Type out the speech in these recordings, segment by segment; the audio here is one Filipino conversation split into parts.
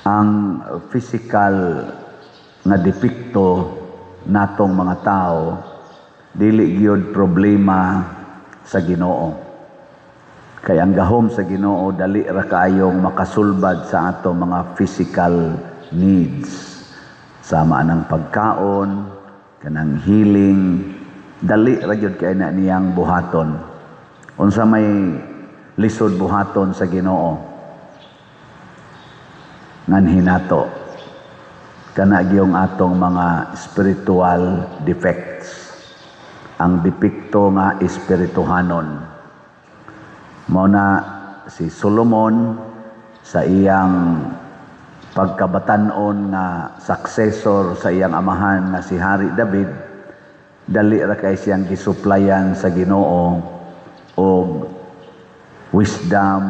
ang physical nga depikto natong mga tao dili gyud problema sa Ginoo. Kay ang gahom sa Ginoo dali ra kaayong makasulbad sa atong mga physical needs. Sama ng pagkaon, kanang healing, dali ra gyud kay na niyang buhaton. Unsa may lisod buhaton sa Ginoo? Ngan hinato kana gyung atong mga spiritual defects. Ang depikto nga espirituhanon. Mao na si Solomon sa iyang pagkabatan-on nga successor sa iyang amahan nga si Hari David, dali ra kay siyang gisuplayan sa Ginoo og wisdom,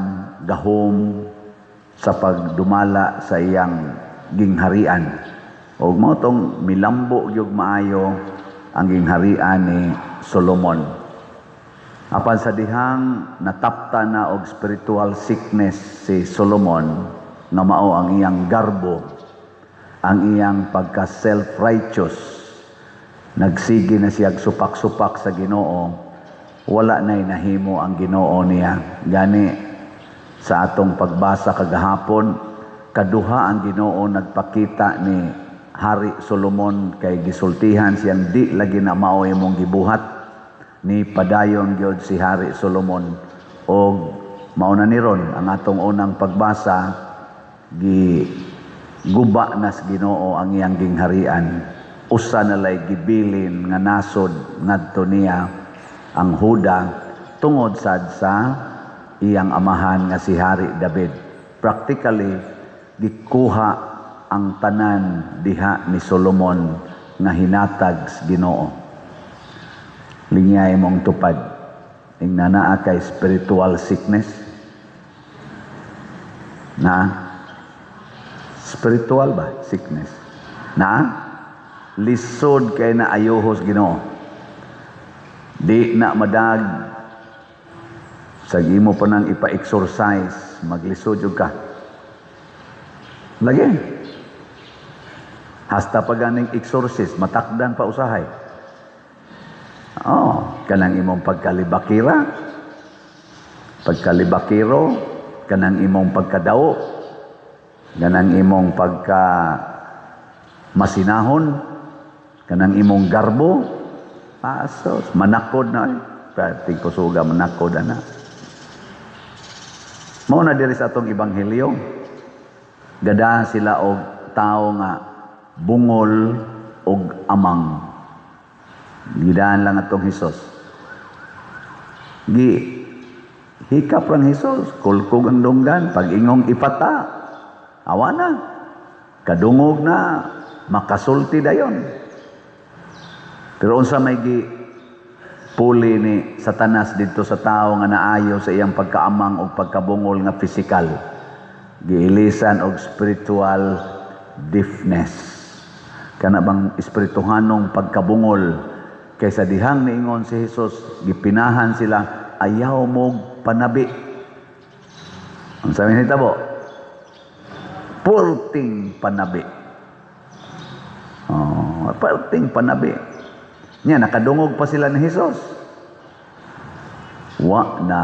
gahom sa pagdumala sa iyang gingharian. Og mao tong milambo gyud maayo ang gingharian ni Solomon. Apan sa dihang natapta na og spiritual sickness si Solomon, nga mao ang iyang garbo, ang iyang pagka self-righteous, nagsigi na siya supak-supak sa Ginoo, wala na'y nahimo ang Ginoo niya. Gani sa atong pagbasa kagahapon, kaduha ang Ginoo nagpakita ni Hari Solomon kay gisultihan siyang di lagi na mao imong gibuhat, ni padayon gyud si Hari Solomon. Og mauna ni ron ang atong unang pagbasa, guba na sa Ginoo ang iyang gingharian. Usa na lay gibilin nga nasod ngadto niya ang Huda tungod sad sa iyang amahan nga si Hari David. Practically gikuha ang tanan diha ni Solomon nga hinatag sa Ginoo. Linyay mong tupad ingna naa kay spiritual sickness na spiritual ba sickness na lisod kay na ayohos Ginoo, di na madag sa imo pa nang ipa-exercise maglisod jud ka lagi. Hasta pa ganing exorcist, matakdan pa usahay. Kanang imong pagkalibakiro, kanang imong pagkadao, kanang imong pagka masinahon, kanang imong garbo, pasos, manakod na, pati ko suga manakod na. Mao na diri sa atong ebanghelyo, gadahan sila og tao nga bungol og amang. Gidaan lang atong Hesus. Hikap lang Hesus, kulkog ang dunggan, pag-ingong ipata, awa na, kadungog na, makasulti dayon. Pero unsa may puli ni Satanas dito sa tao nga naayo sa iyang pagkaamang o pagkabungol nga pisikal, giilisan og spiritual deafness. Kana bang espirituhanong pagkabungol, kaysa dihang niingon si Hesus, gipinahan sila, ayaw mo panabi. Ang sabi nito po, pulting panabi. Pulting panabi. Nya, nakadungog pa sila ni Hesus. Wa na.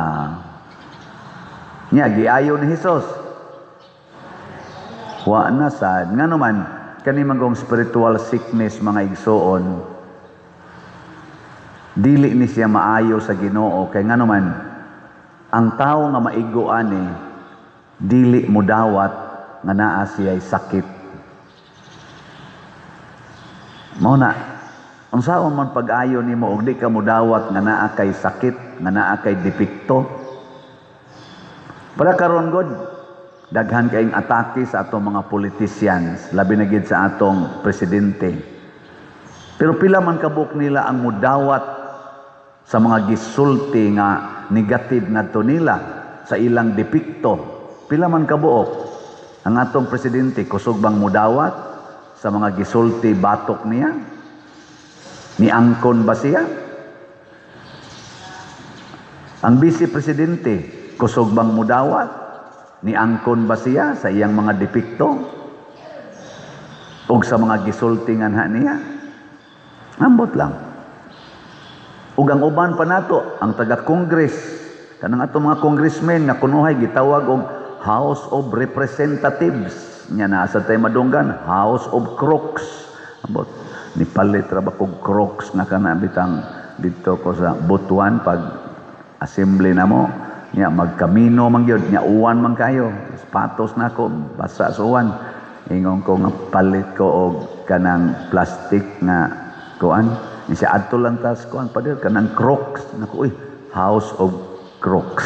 Nya, giayo ni Hesus. Wa na sad. Nga naman, kani manggong spiritual sickness mga igsoon, dili ni siya maayo sa Ginoo. Kay nga naman, ang tao nga maigo ani, dili mo dawat nga naa siya'y sakit. Mao na, unsaon man pag-ayo nimo og di ka mo dawat nga naa kay sakit, nga naa kay depekto. Para karon god, daghan kayong atake sa atong mga politicians, labi na gid sa atong presidente. Pero pila man kabuk nila ang mudawat sa mga gisulti nga negative ngadto nila sa ilang depekto. Pila man kabuok ang atong presidente, kusog bang mudawat sa mga gisulti batok niya? Niangkon ba siya? Ang vice presidente, kusog bang mudawat? Niangkon ba siya sa iyang mga depekto? ug sa mga gisultingan niya, ambot lang. Ug ang uban pa nato, ang taga-Congress, kanang ato mga congressmen nga kunuhay gitawag og House of Representatives. Nya na sa tay madunggan, House of Crooks. Ambot, nipalit ra ba kog Crooks nga kana bitang dito ko sa Butuan pag assembly na mo, nya magkamino man gyud, nya uwan man kayo. Sapatos nako basa sa uwan. Ingon ko nga palit ko og kanang plastic nga kuan. Isa adto lang tas kuan pa dir kanang Crooks. Nako uy, House of Crooks.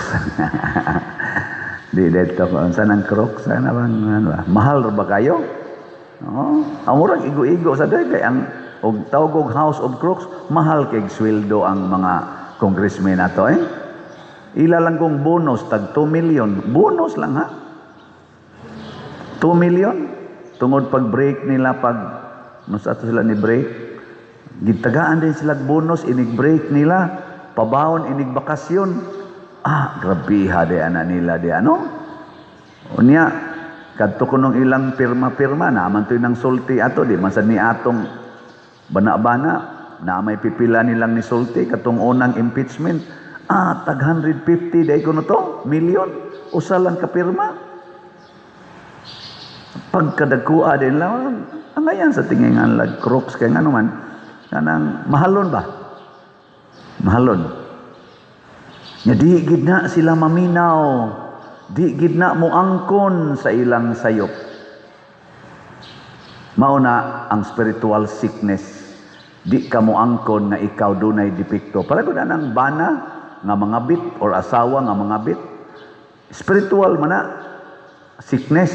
Di dito ko unsa nang Crooks sana bang ano ba? Mahal ra ba kayo? Oh, amurag igo-igo sa day kay ang og tawag og House of Crooks, mahal kay sweldo ang mga congressmen nato Ila lang kong bonus tag 2 million. Bonus lang ha. 2 million tungod pag break nila pag nusa sila ni break. Gitagaan din sila bonus inig break nila, pabaon inig bakasyon. Grabiha de ana nila de ano. Unya kadto kunong ilang pirma-pirma naman toy nang sulti ato di man sad ni atong bana-bana na may pipila nilang ni sulti katong unang impeachment. Tag 150 day kuno to million usa lang ka pirma. Pagkadagkua din lang ang ayan sa tingin nga lag Crooks kay ngano man kanang mahalon ba? Mahalon. Nya di gid na sila maminaw. Di gid na mo angkon sa ilang sayop. Mauna ang spiritual sickness. Di ka mo angkon nga ikaw dunay depekto. Para gud nang bana nga mga bit or asawa nga mga bit. Spiritual man na sickness.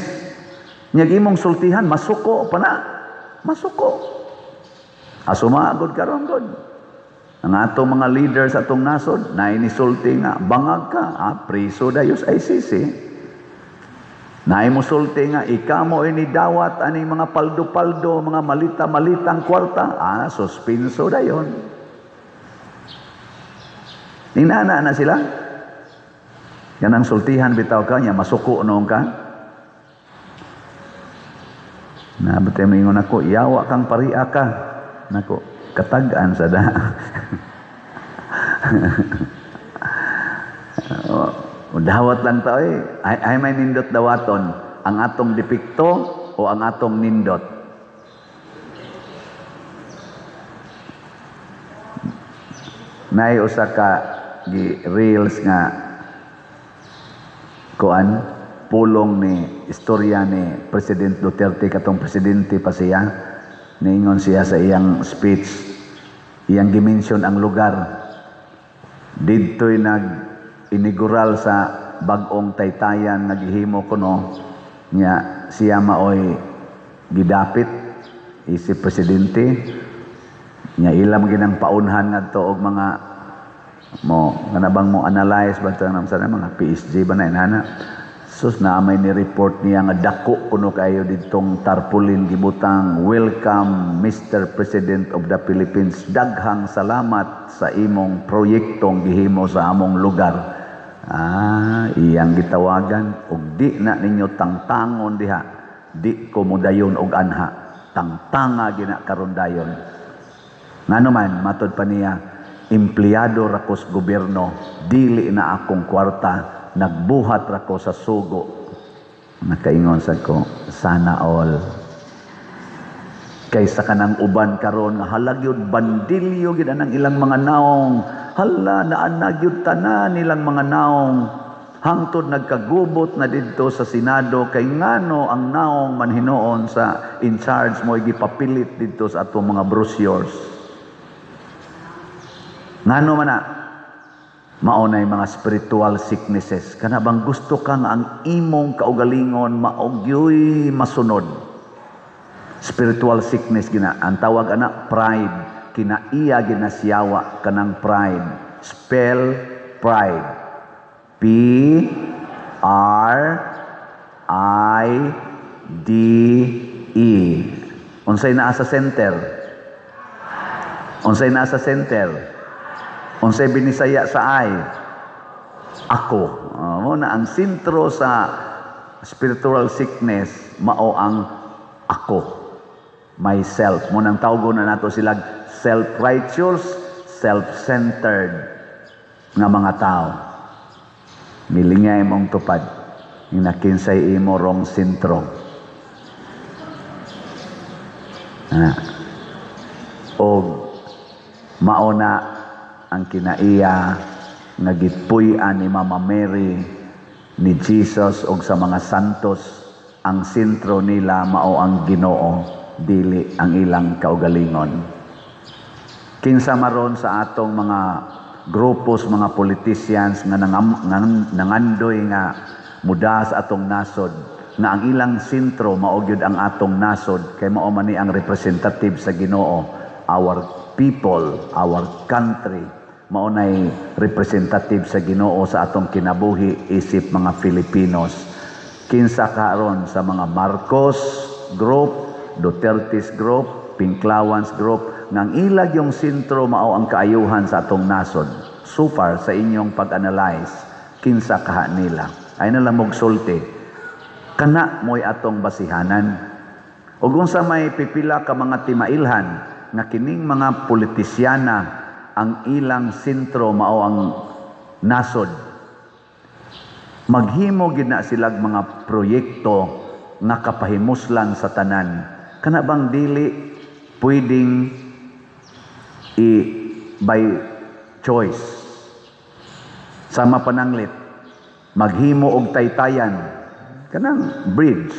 Nya imong sultihan masuko pa na. Masuko. Asumagod karon gud. Ang atong mga leaders atong nasod na inisulti nga bangag ka, preso dayos ICC. Na imusulti nga ikamo ini dawat aning mga paldo-paldo, mga malita-malitang kwarta, suspenso dayon. Inana na sila. Yan ang sultihan bitaw ka nya masuko noong ka. Na betay mingon ako, yawa kang paria ka. Nako, katagaan sa da. Dawat lang to ay may nindot dawaton ang atong depekto o ang atong nindot. Nay usa ka reels nga kuan pulong ni istorya ni President Duterte katong presidente pa siya. Niingon siya sa iyang speech, iyang gimension ang lugar. Didto'y nag-inigural sa bag-ong taytayan nagihimo kuno nya siya maoy gidapit isip presidente nya ilam ginang paunhan ngadto og mga mo kanabang mo analyze ba tanang sa mga PSG ba na inana. Sus na may ni-report niya nga dako kuno kayo ditong tarpaulin gibutang, welcome Mr. President of the Philippines. Daghang salamat sa imong proyektong gihimo sa among lugar. Iyang gitawagan og di na ninyo tangtangon diha. Di ko mudayon og anha. Tangtanga gina karon dayon. Ngano man matud pa niya, empleyado ra ko sa gobyerno, dili na akong kwarta. Nagbuhat ra ko sa sugo. Nakaingon sad ko, sana all. Kaysa kanang uban karon nga halagyod bandilyo gid anang ilang mga naong. Hala naanagyod tanan nilang mga naong. Hangtod nagkagubot na didto sa Senado kay ngano ang naong manhinuon sa in charge mo gipapilit didto sa atong mga brochures. Ngano man na maunay mga spiritual sicknesses. Kana bang gusto kang ang imong kaugalingon maogyoy masunod. Spiritual sickness gina. Ang tawag ana pride. Kinaiya ginasyawa kanang pride. Spell pride. P-R-I-D-E. Unsay naa sa center? Unsay naa sa center? Unsay binisaya sa ay? Ako. Mo na ang sentro sa spiritual sickness mao ang ako. myself. Munang tawgon na nato sila self-righteous, self-centered nga mga tao. Milingay mong tupad, inakinsay imo rong sentro. O mauna ang kinaiya nga gitpuy-an ni Mama Mary ni Jesus og sa mga santos, ang sentro nila mao ang Ginoo, dili ang ilang kaugalingon. Kinsa maron sa atong mga grupos, mga politicians nga nangandoy nga muda sa atong nasod, nga ang ilang sentro mao gyud ang atong nasod, kay mao man ni ang representative sa Ginoo, our people, our country, mao nay representative sa Ginoo sa atong kinabuhi isip mga Filipinos. Kinsa karon sa mga Marcos group, Duterte's group, Pinklawans group, nang ilag yung sentro mao ang kaayuhan sa atong nasod. So far sa inyong pag-analyze, kinsa kaha nila? Ay na lang magsulti. Kana mo'y atong basihanan. Ug unsa may pipila ka mga timailhan nga kining mga politisyana ang ilang sentro mao ang nasod. Maghimo gid na silag mga proyekto nga kapahimuslan sa tanan. Kana bang dili pwedeng by choice? Sama pananglit, maghimo og taytayan, kanang bridge.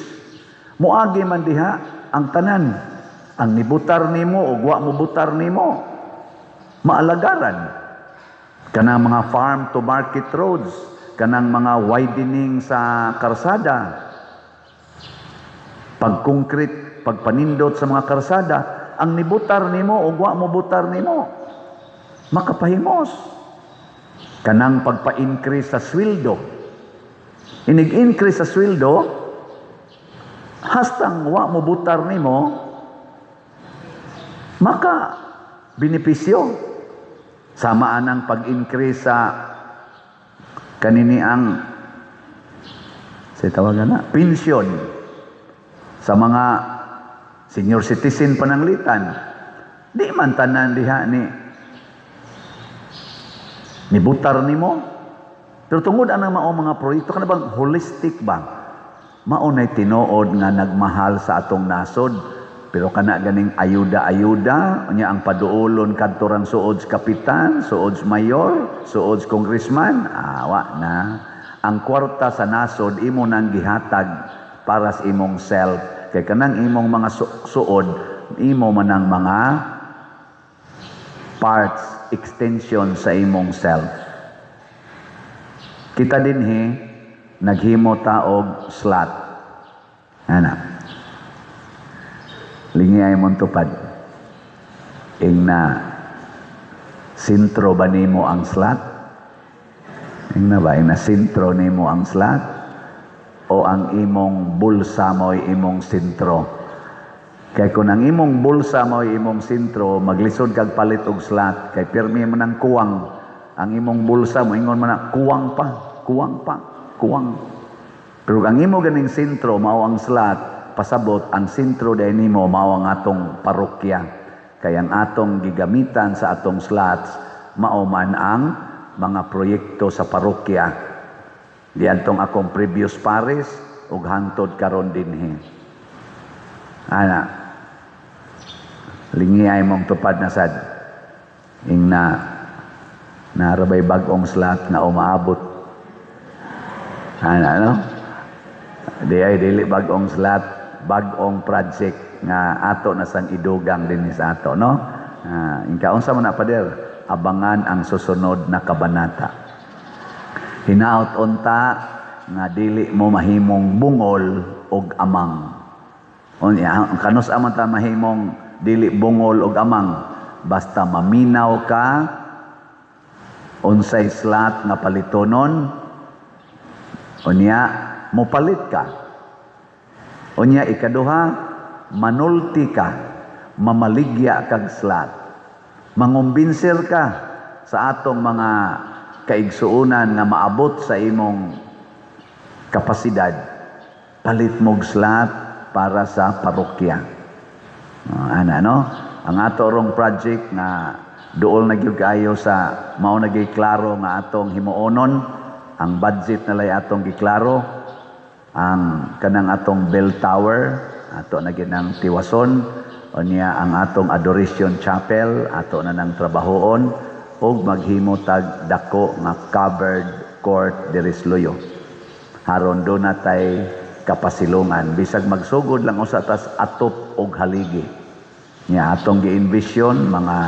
Muagi man diha ang tanan. Ang nibutar nimo o wa mo butar nimo, maalagaran. Kanang mga farm to market roads, kanang mga widening sa karsada, pag-concrete, pagpanindot sa mga karsada, ang nibutar nimo o wa mo butar nimo, makapahimos. Kanang pagpa-increase sa sweldo, inig-increase sa sweldo, hastang wa mo butar nimo, maka benepisyo. Samaan ang pag-increase sa kanini ang sa tawagan na pensyon sa mga senior citizen pananglitan. Di man tanan diha ni butar nimo. Pero tungod anang mao mga proyekto kana bang holistic ba? Mao nay tinuod nga nagmahal sa atong nasod. Pero kana ganing ayuda-ayuda nya ang paduolon kadto rang suod kapitan, suod mayor, suod congressman, awa na. Ang kwarta sa nasod imo nang gihatag para sa imong self. Kay kanang imong mga suod, imo man ang mga parts, extension sa imong self. Kita dinhi naghimo ta og slot. Ana. Lingi ay mong tupad. Ing na sintro ba nimo ang slot? Ing na ba? Ing na sintro nimo ang slot? O ang imong bulsa mo'y imong sintro? Kaya kung ang imong bulsa mo'y imong sintro, maglisod kag palit og slot. Kay pirmi mo ng kuwang. Ang imong bulsa mo, ingon mo na, kuwang pa, kuwang pa, kuwang. Pero ang imo ganing sintro, mao ang slot, pasabot ang sentro dahil nimo mao ang atong parokya. Kaya ang atong gigamitan sa atong slots mao man ang mga proyekto sa parokya. Diadtong akong previous paris ug hantod karon dinhi. Ana. Lingi ay mong tupad na sad. Ing narabay bag-ong slot na umaabot. Ana no? Di ay dili bag-ong slot, bag-ong project nga ato na sang idugang din sa ato, no? Inkaon sa man pader, abangan ang susunod na kabanata. Hinaot unta nga dili mo mahimong bungol og amang. Unya, kanus aman ta mahimong dili bungol og amang, basta maminaw ka unsay slot nga palitonon, unya mopalit ka. Unya ikaduha, manulti ka, mamaligya kag slot. Mangumbinser ka sa atong mga kaigsuunan nga maabot sa imong kapasidad. Palit mog slot para sa parokya. Ana no, ang ato rong project nga duol na gyud kaayo sa mao na gyud klaro nga atong himuonon, ang budget na lay atong giklaro, ang kanang atong bell tower ato na gyud nang tiwason, unya ang atong adoration chapel ato na nang trabahoon, ug maghimo tag dako nga covered court diri sa Loyo. Haron do na tay kapasilungan bisag magsugod lang usa tas atop og haligi. Nya atong gi-envision mga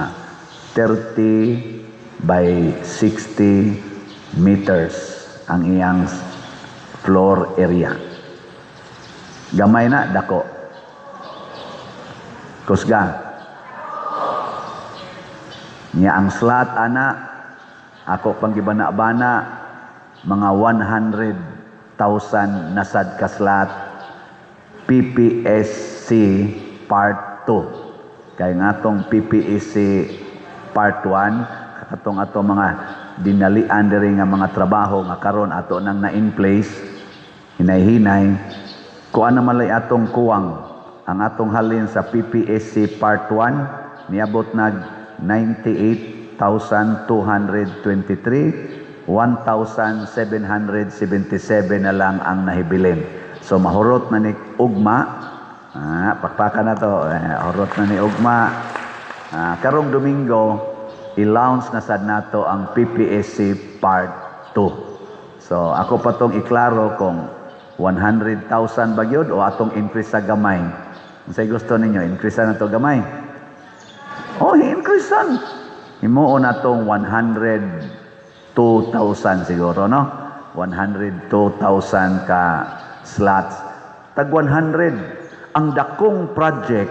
30 by 60 meters ang iyang floor area. Gamay na dako. Kusga. Nya ang slot ana ako pang gibana-bana mga 100,000 nasad ka slot PPSC Part 2. Kay nga atong PPSC Part 1 katong ato mga dinalian diri nga mga trabaho nga karon ato nang na in place hinay-hinay kuan naman lay atong kuwang ang atong halin sa PPSC Part 1 niabot nag 98,223, 1,777 na lang ang nahibilin. So mahurot na ni ugma, pakpakan na to, hurot na ni ugma. Karong Domingo, i-launch na sad nato ang PPSC Part 2. So ako pa tong iklaro kung 100,000 ba gyud o atong increase sa gamay. Unsay gusto ninyo, increase na to gamay? Oh, increasean. Himuon na itong 102,000 siguro, no? 102,000 ka slots. Tag 100. Ang dakong project,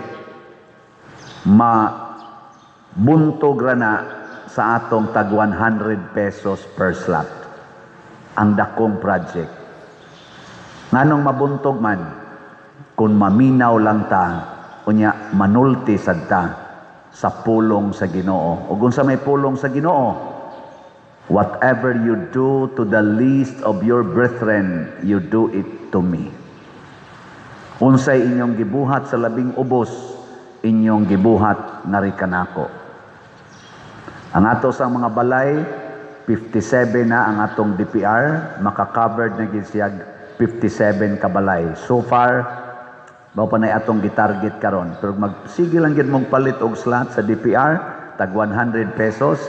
mabuntog na sa atong tag 100 pesos per slot. Ang dakong project. Nganong mabuntog man? Kung maminaw lang ta, unya manulti sad ta sa pulong sa Ginoo. O kung sa may pulong sa Ginoo, whatever you do to the least of your brethren, you do it to me. Unsay inyong gibuhat sa labing ubos, inyong gibuhat narikanako. Ang ato sa mga balay, 57 na ang atong DPR, maka-covered na gid siya 57 ka balay. So far, mao pa na atong gitarget karon, pero magsige lang gid mong palit og slot sa DPR tag 100 pesos.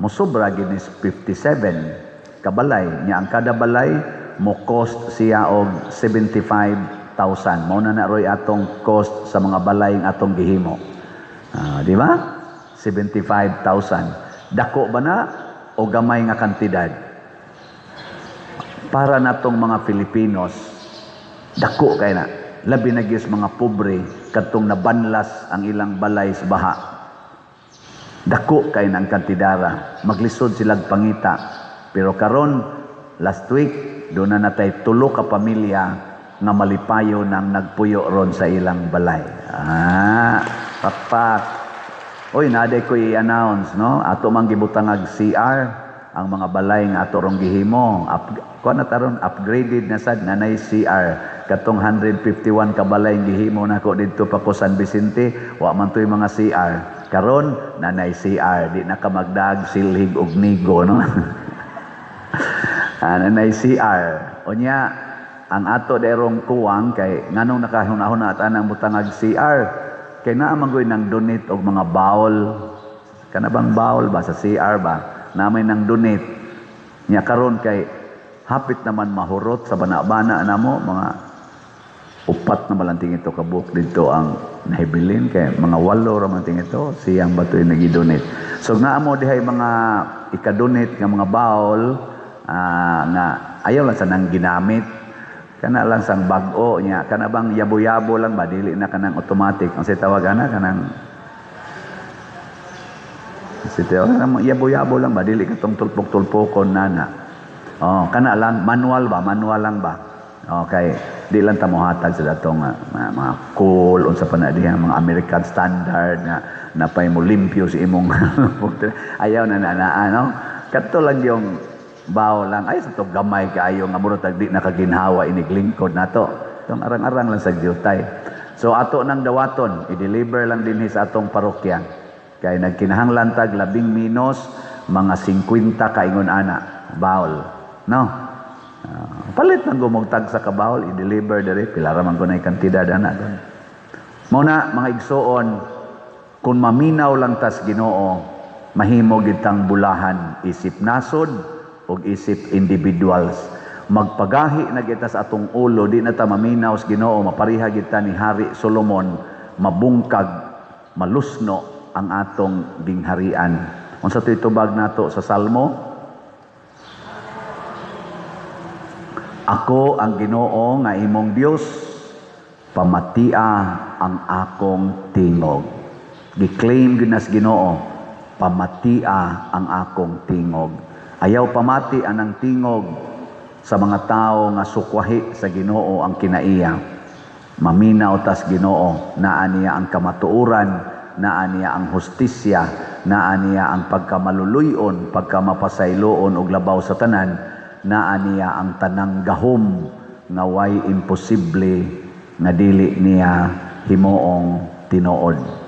Mosobra gid is 57 ka balay. Nya ang kada balay mo cost siya og 75,000. Mao na roy atong cost sa mga balay nga atong gihimo. Di ba? 75,000. Dako ba na o gamay nga kantidad? Para natong mga Filipinos, dako kay na. Labi na gyud mga pobre kadtong nabanlas ang ilang balay sa baha. Dako kay nang kantidara. Maglisod silang pangita. Pero karon last week do na natay 3 ka pamilya nga malipayo nang nagpuyo ron sa ilang balay. Pakpak. Oy, naday ko i-announce, no? Ato mang gibutangag CR ang mga balay nga ato rong gihimo. Kuan na taron upgraded na sad nanay CR. Katong 151 ka balay gihimo nako didto pa ko San Vicente, wa man toy mga CR. Karon nanay CR, di na ka magdag silhig og nigo, no? Nanay CR. Unya ang ato derong kuwang kay nganong nakahuna-huna at anang butangag CR. Kay naa man goy nang donate og mga bowl. Kana bang bowl ba sa CR ba? Namay nang donate. Nya karon kay hapit naman mahurot sa bana-bana namo mga 4 na malanting ito kabuk dito ang nahibilin kay mga 8 ra man ting ito siyang batoy nagi-donate. So naa mo dihay mga ika-donate nga mga bowl nga ayaw lang sa nang ginamit. Kana lang sang bag-o nya, kana bang yabo-yabo lang ba dili na kanang automatic. Ang say tawag ana kanang yabo-yabo lang ba dili katong tulpok-tulpokon nana. Kana lang manual lang ba. Okay, di lang ta mohatag sa datong mga cool unsa pa na diha mga American standard nga napay mo limpyo si imong ayaw na no. Kadto lang yung bawo lang ay sa to gamay kaayo nga murag di nakaginhawa inig lingkod nato. Tong arang-arang lang sa jutay. So ato nang dawaton, i-deliver lang din sa atong parokya. Kay nagkinahanglan tag 10 minos, mga 50 kaingon ana, bawl. No? Palit nang gumugtag sa kabawl, i-deliver diri, pila ra man kunay kantidad ana doon. Muna mga igsoon, kung maminaw lang tas Ginoo, mahimo gid tang bulahan isip nasod ug isip individuals. Magpagahi na kita sa atong ulo, di na ta maminaw sa Ginoo, mapariha kita ni Hari Solomon, mabungkag, malusno ang atong gingharian. Unsa to itubag nato sa Salmo? Ako ang Ginoo nga imong Dios, pamatia ang akong tingog. Gi-claim ginas Ginoo, pamatia ang akong tingog. Ayaw pamati anang tingog sa mga tao nga sukwahi sa Ginoo ang kinaiya. Maminaw tas Ginoo, naa niya ang kamatuoran, naa niya ang hustisya, naa niya ang pagkamaluluyon, pagkamapasayloon og labaw sa tanan, naa niya ang tanang gahom nga way imposible nga dili niya himuong tinuod.